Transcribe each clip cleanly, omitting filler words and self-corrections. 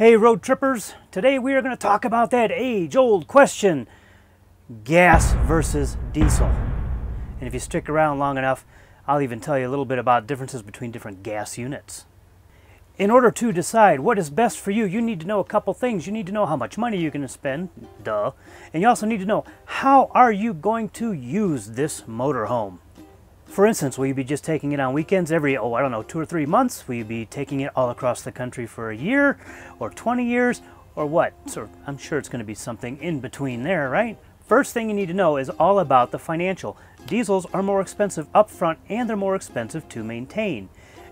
Hey road trippers, today we are going to talk about that age-old question, gas versus diesel. And if you stick around long enough, I'll even tell you a little bit about differences between different gas units. In order to decide what is best for you, you need to know a couple things. You need to know how much money you're going to spend, duh. And you also need to know how are you going to use this motorhome. For instance, will you be just taking it on weekends every, 2 or 3 months? Will you be taking it all across the country for a year or 20 years or what? So I'm sure it's going to be something in between there, right? First thing you need to know is all about the financial. Diesels are more expensive up front and they're more expensive to maintain.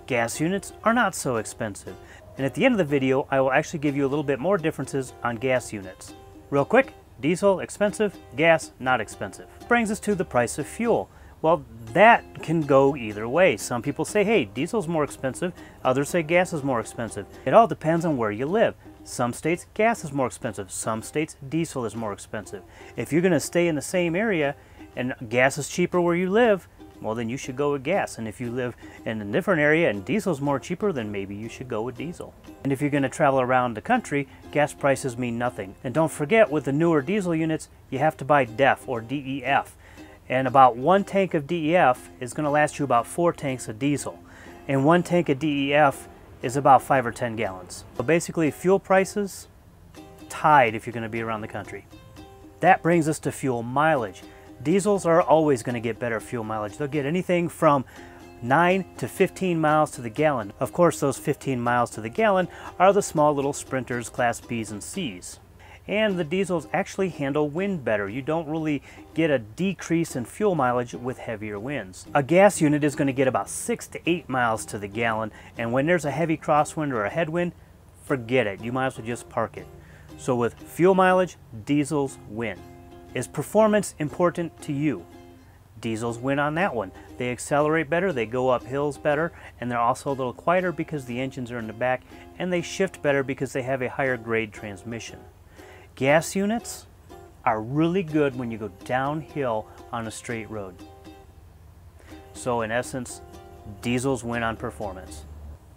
Gas units are not so expensive. And at the end of the video, I will actually give you a little bit more differences on gas units. Real quick, diesel expensive, gas not expensive. Brings us to the price of fuel. Well, that can go either way. Some people say, hey, diesel's more expensive. Others say gas is more expensive. It all depends on where you live. Some states, gas is more expensive. Some states, diesel is more expensive. If you're going to stay in the same area and gas is cheaper where you live, well, then you should go with gas. And if you live in a different area and diesel's more cheaper, then maybe you should go with diesel. And if you're going to travel around the country, gas prices mean nothing. And don't forget, with the newer diesel units, you have to buy DEF or DEF. And about 1 tank of DEF is going to last you about 4 tanks of diesel. And 1 tank of DEF is about 5 or 10 gallons. So basically, fuel prices tied if you're going to be around the country. That brings us to fuel mileage. Diesels are always going to get better fuel mileage. They'll get anything from 9 to 15 miles to the gallon. Of course, those 15 miles to the gallon are the small little sprinters, Class Bs and Cs. And the diesels actually handle wind better. You don't really get a decrease in fuel mileage with heavier winds. A gas unit is going to get about 6 to 8 miles to the gallon, and when there's a heavy crosswind or a headwind, forget it. You might as well just park it. So with fuel mileage, diesels win. Is performance important to you? Diesels win on that one. They accelerate better, they go up hills better, and they're also a little quieter because the engines are in the back, and they shift better because they have a higher grade transmission. Gas units are really good when you go downhill on a straight road. So in essence, diesels win on performance.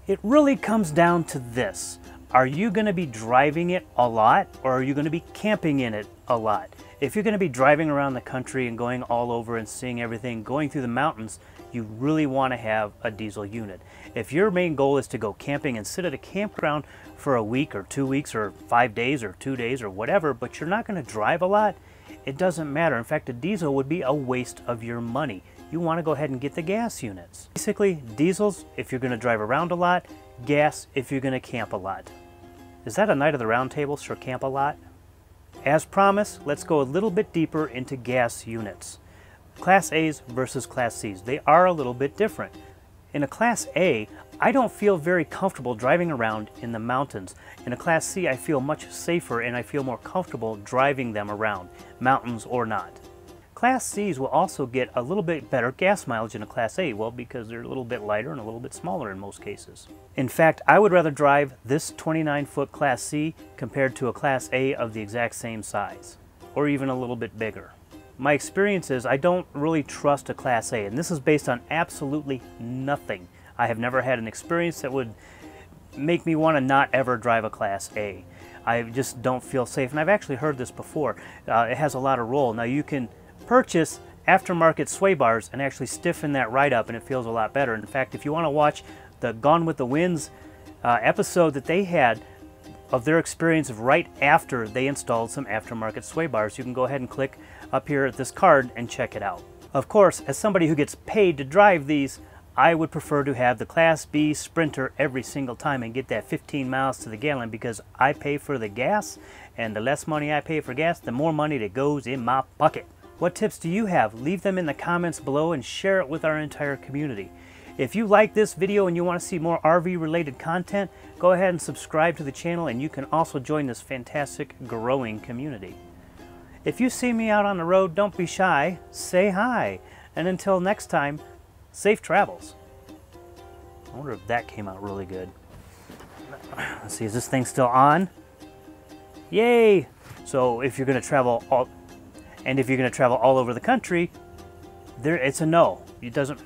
It really comes down to this. Are you going to be driving it a lot, or are you going to be camping in it a lot? If you're going to be driving around the country and going all over and seeing everything, going through the mountains, you really want to have a diesel unit. If your main goal is to go camping and sit at a campground for a week or 2 weeks or 5 days or 2 days or whatever, but you're not going to drive a lot, it doesn't matter. In fact, a diesel would be a waste of your money. You want to go ahead and get the gas units. Basically, diesels if you're going to drive around a lot, gas if you're going to camp a lot. Is that a night of the round table, Sir Camp a Lot? As promised, let's go a little bit deeper into gas units. Class A's versus Class C's. They are a little bit different. In a Class A, I don't feel very comfortable driving around in the mountains. In a Class C, I feel much safer and I feel more comfortable driving them around, mountains or not. Class C's will also get a little bit better gas mileage in a Class A, well, because they're a little bit lighter and a little bit smaller in most cases. In fact, I would rather drive this 29-foot Class C compared to a Class A of the exact same size, or even a little bit bigger. My experience is I don't really trust a Class A, and this is based on absolutely nothing. I have never had an experience that would make me want to not ever drive a Class A. I just don't feel safe, and I've actually heard this before. It has a lot of roll. Now you can purchase aftermarket sway bars and actually stiffen that right up, and it feels a lot better. In fact, if you want to watch the Gone with the Wind's episode that they had of their experience of right after they installed some aftermarket sway bars, you can go ahead and click up here at this card and check it out. Of course, as somebody who gets paid to drive these, I would prefer to have the Class B Sprinter every single time and get that 15 miles to the gallon, because I pay for the gas, and the less money I pay for gas, the more money that goes in my pocket. What tips do you have? Leave them in the comments below and share it with our entire community. If you like this video and you want to see more RV related content, go ahead and subscribe to the channel, and you can also join this fantastic growing community. If you see me out on the road, don't be shy, say hi, and until next time, safe travels. I wonder if that came out really good. Let's see, is this thing still on? Yay! So if you're going to travel all over the country, it's a no. It doesn't.